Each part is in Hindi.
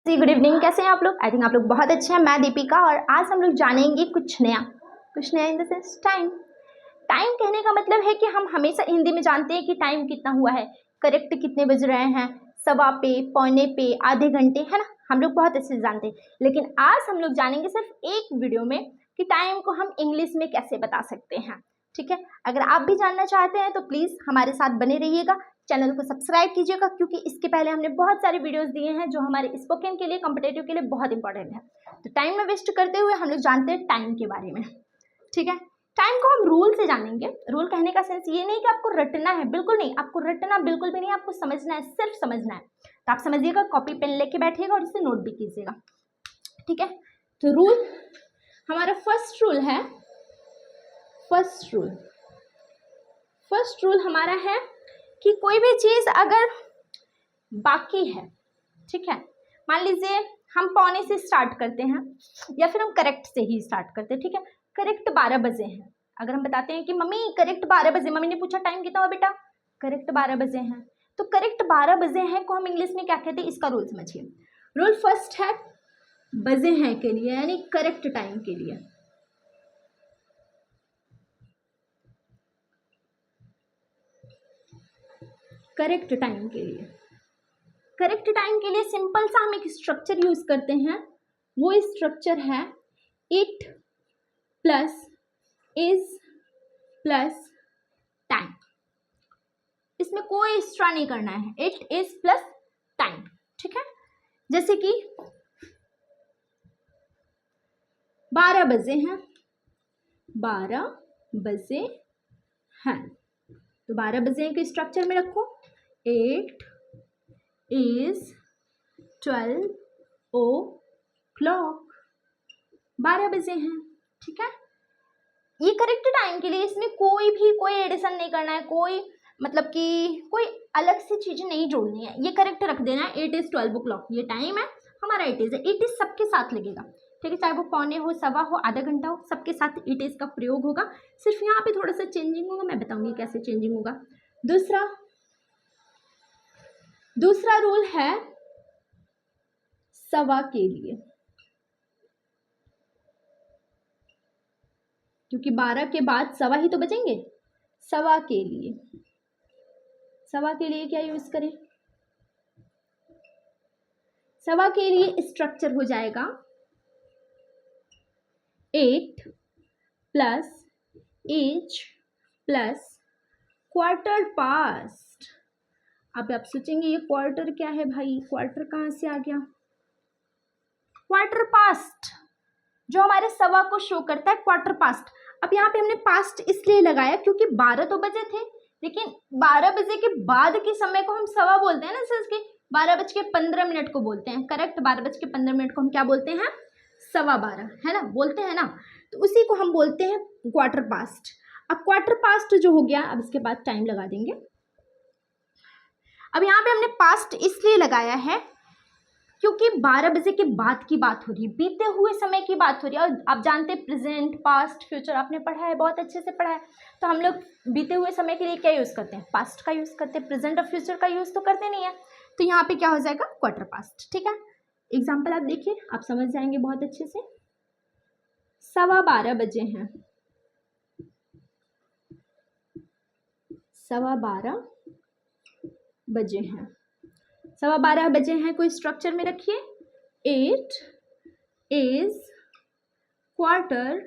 जी गुड इवनिंग, कैसे हैं आप लोग। आई थिंक आप लोग बहुत अच्छे हैं। मैं दीपिका और आज हम लोग जानेंगे कुछ नया in the sense time. Time कहने का मतलब है कि हम हमेशा हिंदी में जानते हैं कि टाइम कितना हुआ है, करेक्ट कितने बज रहे हैं, सवा पे, पौने पे, आधे घंटे, है ना। हम लोग बहुत अच्छे से जानते हैं, लेकिन आज हम लोग जानेंगे सिर्फ एक वीडियो में कि टाइम को हम इंग्लिश में कैसे बता सकते हैं। ठीक है, अगर आप भी जानना चाहते हैं तो प्लीज़ हमारे साथ बने रहिएगा, चैनल को सब्सक्राइब कीजिएगा, क्योंकि इसके पहले हमने बहुत सारे वीडियोस दिए हैं जो हमारे स्पोकन के लिए, कॉम्पिटेटिव के लिए बहुत इंपॉर्टेंट है। तो टाइम में वेस्ट करते हुए हम लोग जानते हैं टाइम के बारे में। ठीक है, टाइम को हम रूल से जानेंगे। रूल कहने का सेंस ये नहीं कि आपको रटना है, बिल्कुल नहीं, आपको रटना बिल्कुल भी नहीं, आपको समझना है, सिर्फ समझना है। तो आप समझिएगा, कॉपी पेन लेके बैठिएगा और इसे नोट भी कीजिएगा। ठीक है, तो रूल, हमारा फर्स्ट रूल हमारा है कि कोई भी चीज़ अगर बाकी है, ठीक है, मान लीजिए हम पौने से स्टार्ट करते हैं या फिर हम करेक्ट से ही स्टार्ट करते हैं। ठीक है, करेक्ट 12 बजे हैं, अगर हम बताते हैं कि मम्मी करेक्ट 12 बजे, मम्मी ने पूछा टाइम कितना हुआ बेटा, करेक्ट 12 बजे हैं, तो करेक्ट 12 बजे हैं को हम इंग्लिश में क्या कहते हैं, इसका रूल समझिए। रूल फर्स्ट है बजे हैं के लिए, यानी करेक्ट टाइम के लिए। करेक्ट टाइम के लिए सिंपल सा हम एक स्ट्रक्चर यूज करते हैं। वो स्ट्रक्चर है it plus is plus time. इसमें कोई एक्स्ट्रा नहीं करना है, इट इज प्लस टाइम। ठीक है, जैसे कि 12 बजे हैं, 12 बजे हैं, तो 12 बजे के स्ट्रक्चर में रखो, 8 is 12 o'clock, 12 बजे हैं। ठीक है, ये करेक्ट टाइम के लिए, इसमें कोई एडिशन नहीं करना है, कोई मतलब कि कोई अलग से चीजें नहीं जोड़नी है, ये करेक्ट रख देना है। 8 is 12 o'clock, ये टाइम है हमारा, इट इज है, इट इज सबके साथ लगेगा। ठीक है, चाहे वो पौने हो, सवा हो, आधा घंटा हो, सबके साथ इट इज का प्रयोग होगा। सिर्फ यहाँ पे थोड़ा सा चेंजिंग होगा, मैं बताऊंगी कैसे चेंजिंग होगा। दूसरा रूल है सवा के लिए, क्योंकि 12 के बाद सवा ही तो बचेंगे। सवा के लिए क्या यूज करें, सवा के लिए स्ट्रक्चर हो जाएगा 8 plus H plus quarter past. अब आप सोचेंगे ये क्वार्टर क्या है भाई, क्वार्टर कहाँ से आ गया। क्वार्टर पास्ट जो हमारे सवा को शो करता है, क्वार्टर पास्ट। अब यहाँ पे हमने पास्ट इसलिए लगाया क्योंकि 12 तो बजे थे, लेकिन 12 बजे के बाद के समय को हम सवा बोलते हैं ना, सिर्फ कि 12:15 को बोलते हैं। करेक्ट, 12:15 को हम क्या बोलते हैं, सवा 12, है ना, बोलते हैं ना, तो उसी को हम बोलते हैं क्वार्टर पास्ट। अब क्वार्टर पास्ट जो हो गया, अब इसके बाद टाइम लगा देंगे। अब यहाँ पे हमने पास्ट इसलिए लगाया है क्योंकि 12 बजे के बाद की बात हो रही है, बीते हुए समय की बात हो रही है। और आप जानते हैं प्रेजेंट, पास्ट, फ्यूचर आपने पढ़ा है, बहुत अच्छे से पढ़ा है। तो हम लोग बीते हुए समय के लिए क्या यूज़ करते हैं, पास्ट का यूज़ करते हैं, प्रेजेंट और फ्यूचर का यूज़ तो करते नहीं है। तो यहाँ पे क्या हो जाएगा, क्वार्टर पास्ट। ठीक है, एग्जाम्पल आप देखिए, आप समझ जाएंगे बहुत अच्छे से। 12:15 बजे हैं, 12:15 बजे हैं, 12:15 बजे हैं कोई स्ट्रक्चर में रखिए। 8 is क्वार्टर,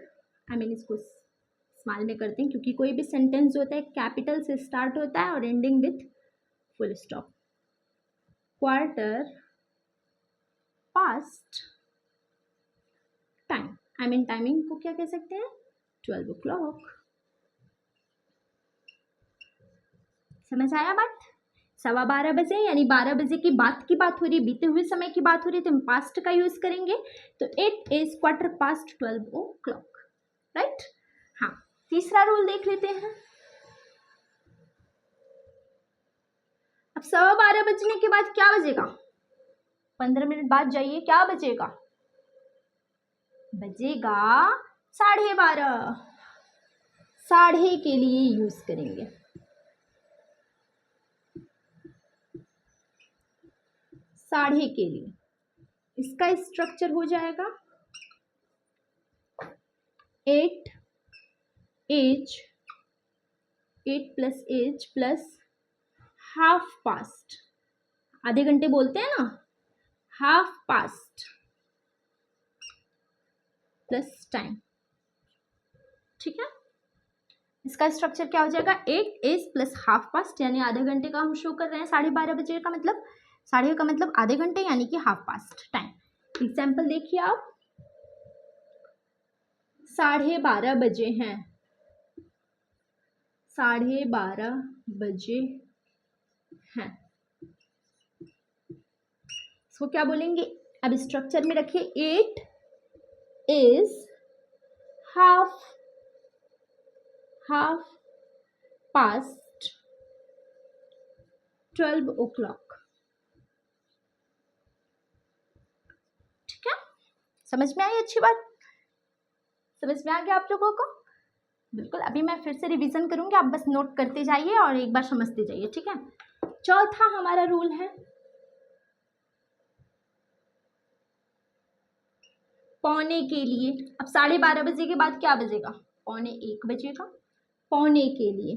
इसको स्मॉल में करते हैं क्योंकि कोई भी सेंटेंस जो होता है कैपिटल से स्टार्ट होता है और ending with full stop. Quarter past time, timing को क्या कह सकते हैं, 12 o'clock। समझ आया बात। 12:15 बजे यानी 12 बजे की बात हो रही है, बीते हुए समय की बात हो रही है, तो हम पास्ट का यूज करेंगे। तो it is quarter past 12 o'clock, right. हाँ, तीसरा रूल देख लेते हैं। अब 12:15 बजने के बाद क्या बजेगा, 15 मिनट बाद जाइए, क्या बजेगा, बजेगा 12:30। साढ़े के लिए यूज करेंगे, साढ़े के लिए। इसका स्ट्रक्चर हो जाएगा 8 H 8 plus H plus half past, आधे घंटे बोलते हैं ना, हाफ पास्ट प्लस टाइम। ठीक है, इसका स्ट्रक्चर क्या हो जाएगा 8 एज प्लस हाफ पास्ट, यानी आधे घंटे का हम शो कर रहे हैं। 12:30 बजे का मतलब, साढ़े का मतलब आधे घंटे, यानी कि हाफ पास्ट टाइम। एग्जाम्पल देखिए आप, 12:30 बजे हैं, 12:30 बजे हैं, इसको क्या बोलेंगे? अब स्ट्रक्चर में रखिए 8 इज हाफ पास्ट 12 o'clock। ठीक है, समझ में आई? अच्छी बात, समझ में आ गया आप लोगों को? बिल्कुल, अभी मैं फिर से रिवीजन करूंगी, आप बस नोट करते जाइए और एक बार समझते जाइए। ठीक है, चौथा हमारा रूल है पौने के लिए। अब 12:30 बजे के बाद क्या बजेगा? 12:45 बजेगा। पौने के लिए,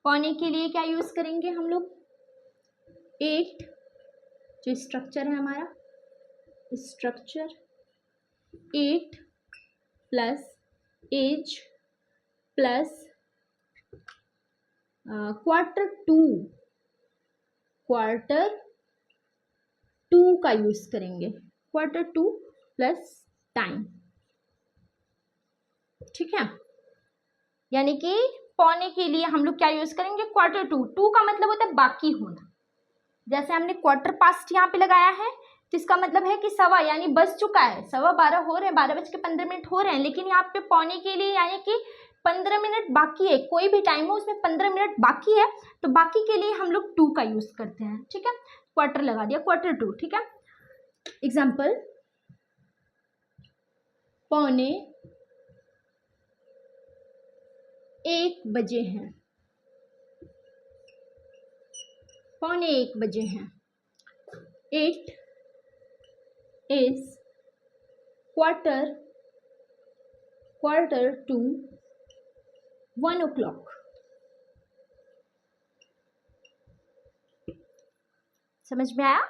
पौने के लिए क्या यूज करेंगे हम लोग? 8, जो स्ट्रक्चर है हमारा, structure 8 plus H plus quarter to का यूज करेंगे, क्वार्टर टू प्लस टाइम। ठीक है, यानी कि पौने के लिए हम लोग क्या यूज करेंगे? Quarter to. टू का मतलब होता है बाकी होना, जैसे हमने क्वार्टर पास्ट यहाँ पे लगाया है तो इसका मतलब है कि सवा, यानी बज चुका है, 12:15 हो रहे हैं, 12:15 हो रहे हैं, लेकिन यहाँ पे पौने के लिए यानी कि 15 मिनट बाकी है। कोई भी टाइम हो उसमें 15 मिनट बाकी है, तो बाकी के लिए हम लोग टू का यूज करते हैं। ठीक है, क्वार्टर लगा दिया, क्वार्टर टू। ठीक है, एग्जाम्पल, पौने 1 बजे हैं, पौने 1 बजे हैं। 8 is quarter to 1 o'clock। समझ में आया?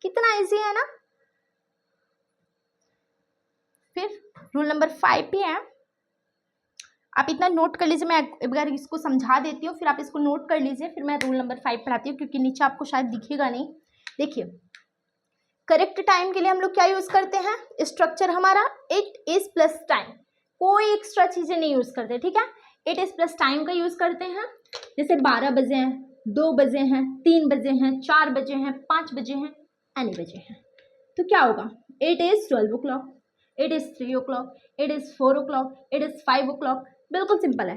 कितना इजी है ना? फिर रूल नंबर 5 भी है, आप इतना नोट कर लीजिए, मैं एक बार इसको समझा देती हूँ, फिर आप इसको नोट कर लीजिए, फिर मैं रूल नंबर 5 पढ़ाती हूँ, क्योंकि नीचे आपको शायद दिखेगा नहीं। देखिए, करेक्ट टाइम के लिए हम लोग क्या यूज करते हैं? स्ट्रक्चर हमारा 8 इज प्लस टाइम, कोई एक्स्ट्रा चीजें नहीं यूज करते। ठीक है, 8 इज प्लस टाइम का यूज करते हैं। जैसे 12 बजे हैं, 2 बजे हैं, 3 बजे हैं, 4 बजे हैं, 5 बजे हैं, एनी बजे हैं, तो क्या होगा? 8 is 12 o'clock, 8 is 3 o'clock, 8 is 4 o'clock, 8 is 5 o'clock। बिल्कुल सिंपल है।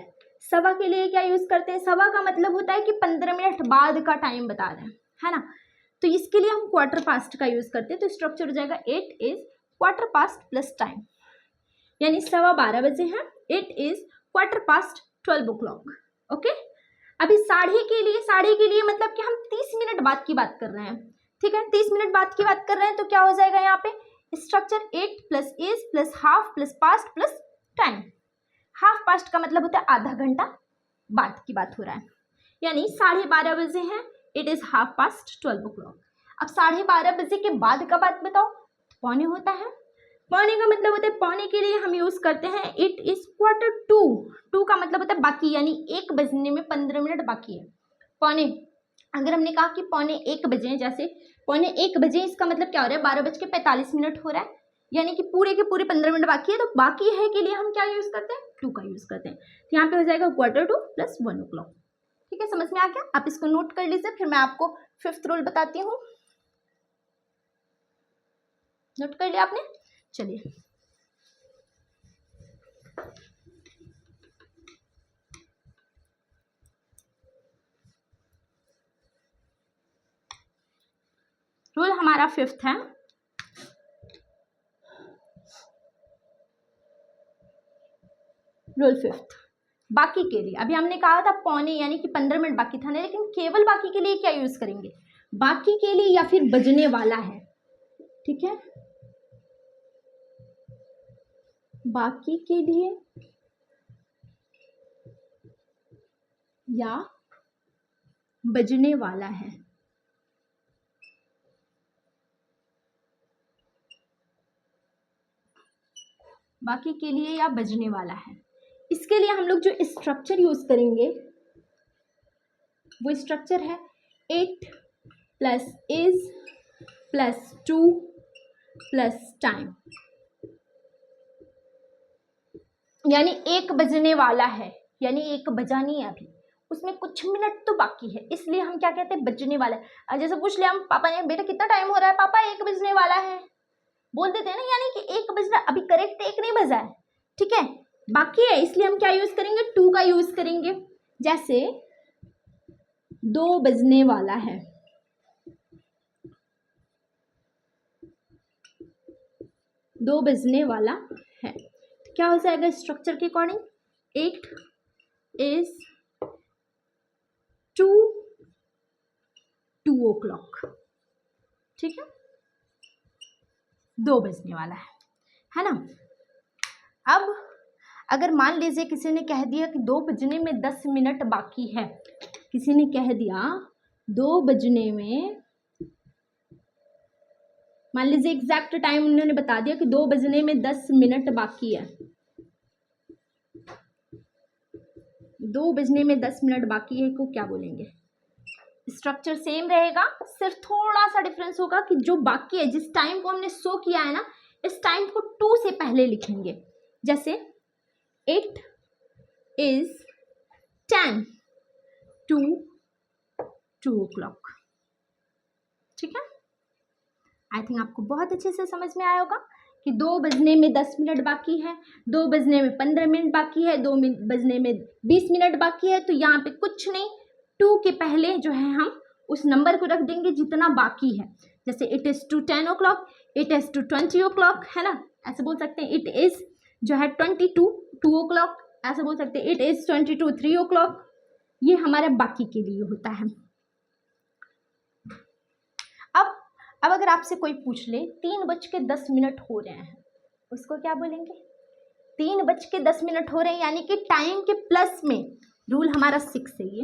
सवा के लिए क्या यूज करते हैं? सवा का मतलब होता है कि 15 मिनट बाद का टाइम बता रहे हैं, है ना? तो इसके लिए हम क्वार्टर पास्ट का यूज करते हैं, तो स्ट्रक्चर हो जाएगा 8 is quarter past plus time, यानी 12:15 बजे हैं, 8 is quarter past 12 o'clock। Okay, अभी साढ़े के लिए मतलब कि हम 30 मिनट बाद की बात कर रहे हैं। ठीक है, 30 मिनट बाद की बात कर रहे हैं, तो क्या हो जाएगा यहाँ पे? Structure 8 plus is plus half plus past plus time. Half past का मतलब होता है आधा घंटा बाद की बात हो रहा है, यानी 12:30 बजे हैं, it is half past 12 o'clock। अब 12:30 बजे के बाद का बात बताओ, पौने होता है। पौने का मतलब होता है, पौने के लिए हम यूज करते हैं it is quarter to. To का मतलब होता है बाकी, यानी 1 बजने में 15 मिनट बाकी है। पौने, अगर हमने कहा कि पौने 1 बजे हैं, जैसे पौने 1 बजे, इसका मतलब क्या हो रहा है? 12:45 हो रहा है, यानी कि पूरे के पूरे 15 मिनट बाकी है, तो बाकी है के लिए हम क्या यूज करते हैं? टू का यूज करते हैं। तो यहाँ पे हो जाएगा क्वार्टर टू प्लस 1 o'clock। ठीक है, समझ में आ गया? आप इसको नोट कर लीजिए, फिर मैं आपको 5th रूल बताती हूँ। नोट कर लिया आपने? चलिए, रूल हमारा 5th है, रूल फिफ्थ, बाकी के लिए अभी हमने कहा था पौने यानी कि 15 मिनट बाकी था ना, लेकिन केवल बाकी के लिए क्या यूज करेंगे, बाकी के लिए या फिर बजने वाला है, ठीक है, बाकी के लिए या बजने वाला है। बाकी के लिए या बजने वाला है, इसके लिए हम लोग जो स्ट्रक्चर यूज करेंगे वो स्ट्रक्चर है 8 plus is plus 2 plus time, यानी 1 बजने वाला है, यानी 1 बजा नहीं है अभी, उसमें कुछ मिनट तो बाकी है, इसलिए हम क्या कहते हैं, बजने वाला है। जैसे पूछ लिया हम पापा ने, बेटा कितना टाइम हो रहा है, पापा 1 बजने वाला है, बोल देते हैं ना, यानी कि 1 बज रहा, अभी करेक्ट 1 नहीं बजा है, ठीक है, बाकी है, इसलिए हम क्या यूज करेंगे, 2 का यूज करेंगे। जैसे 2 बजने वाला है, 2 बजने वाला है, तो क्या हो जाएगा स्ट्रक्चर के अकॉर्डिंग, 8 इज 2 o'clock, ठीक है, 2 बजने वाला है ना। अब अगर मान लीजिए किसी ने कह दिया कि 2 बजने में 10 मिनट बाकी है, किसी ने कह दिया 2 बजने में, मान लीजिए एग्जैक्ट टाइम उन्होंने बता दिया कि 2 बजने में 10 मिनट बाकी है, 2 बजने में 10 मिनट बाकी है को क्या बोलेंगे, स्ट्रक्चर सेम रहेगा, सिर्फ थोड़ा सा डिफरेंस होगा कि जो बाकी है, जिस टाइम को हमने शो किया है ना, इस टाइम को 2 से पहले लिखेंगे। जैसे 8 इज 10 to 2 o'clock, ठीक है। आई थिंक आपको बहुत अच्छे से समझ में आया होगा कि 2 बजने में 10 मिनट बाकी है, 2 बजने में 15 मिनट बाकी है, 2 बजने में 20 मिनट बाकी है, तो यहाँ पे कुछ नहीं, 2 के पहले जो है हम उस नंबर को रख देंगे जितना बाकी है। जैसे it is to 10 o'clock, it is to 20 o'clock, है ना, ऐसे बोल सकते हैं। इट इज़ जो है 22 2 o'clock, ऐसे बोल सकते हैं। इट इज़ 22 3 o'clock, ये हमारे बाकी के लिए होता है। अब अगर आपसे कोई पूछ ले 3:10 हो रहे हैं, उसको क्या बोलेंगे, 3:10 हो रहे हैं, यानी कि टाइम के प्लस में, रूल हमारा 6 है, ये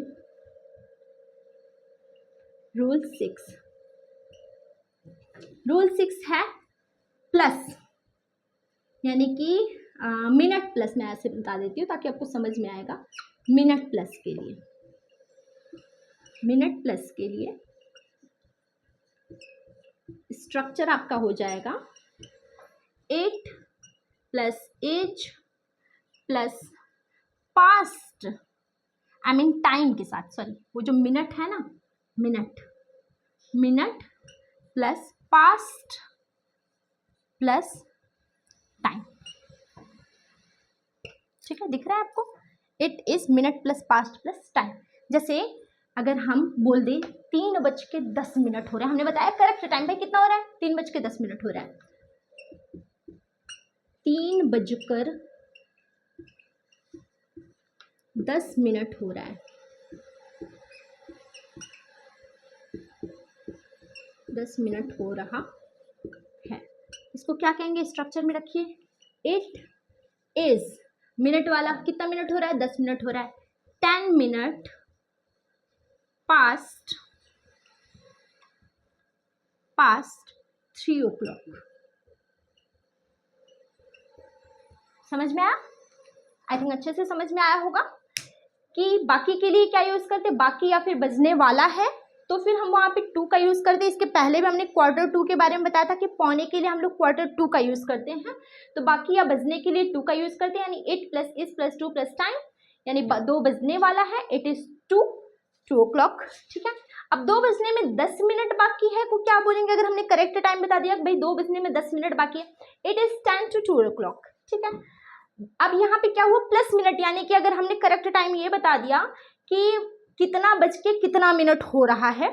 रूल 6 है प्लस, यानी कि मिनट प्लस, मैं ऐसे बता देती हूँ ताकि आपको समझ में आएगा। मिनट प्लस के लिए स्ट्रक्चर आपका हो जाएगा 8 plus H plus past, I mean time के साथ, सॉरी, वो जो मिनट है ना, minute plus past plus time, ठीक है, दिख रहा है आपको। It is minute plus past plus time. जैसे अगर हम बोल दें 3:10 हो रहे हैं, हमने बताया करेक्ट टाइम भाई कितना हो रहा है, 3:10 हो रहा है, 3:10 हो रहा है, 10 मिनट हो रहा है, इसको क्या कहेंगे, स्ट्रक्चर में रखिए। इट इज मिनट वाला कितना मिनट हो रहा है, 10 मिनट हो रहा है, 10 मिनट पास्ट 3 o'clock। समझ में आया? आई थिंक अच्छे से समझ में आया होगा कि बाकी के लिए क्या यूज करते, बाकी या फिर बजने वाला है तो फिर हम वहाँ पे 2 का यूज करते हैं। इसके पहले भी हमने Q2 के बारे में बताया था कि पौने के लिए हम लोग Q2 का यूज करते हैं, तो बाकी या बजने के लिए 2 का यूज करते हैं, यानी 8 plus is plus 2 plus time, यानी 2 बजने वाला है, इट इज 2 o'clock, ठीक है। अब 2 बजने में 10 मिनट बाकी है को क्या बोलेंगे, अगर हमने करेक्ट टाइम बता दिया भाई 2 बजने में 10 मिनट बाकी है, इट इज 10 to 2 o'clock, ठीक है। अब यहाँ पे क्या हुआ, प्लस मिनट, यानी कि अगर हमने करेक्ट टाइम ये बता दिया कि कितना बज के कितना मिनट हो रहा है,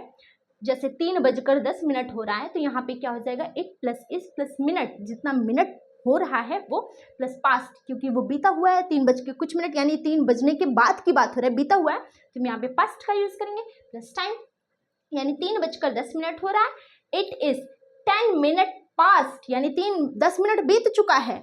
जैसे 3:10 हो रहा है, तो यहाँ पे क्या हो जाएगा, 8 प्लस इस प्लस मिनट, जितना मिनट हो रहा है वो, प्लस पास्ट क्योंकि वो बीता हुआ है 3 बज के कुछ मिनट, यानी 3 बजने के बाद की बात हो रहा है, बीता हुआ है, तो हम यहाँ पे पास्ट का यूज़ करेंगे। प्लस टाइम यानी 3:10 हो रहा है। इट इज़ 10 मिनट पास्ट, यानी 10 मिनट बीत चुका है।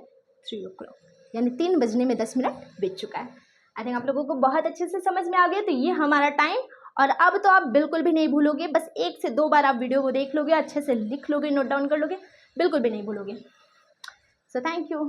3 o'clock यानी 3 बजने में 10 मिनट बीत चुका है। आई थिंक आप लोगों को बहुत अच्छे से समझ में आ गया। तो ये हमारा टाइम, और अब तो आप बिल्कुल भी नहीं भूलोगे, बस 1 से 2 बार आप वीडियो को देख लोगे, अच्छे से लिख लोगे, नोट डाउन कर लोगे, बिल्कुल भी नहीं भूलोगे। So thank you.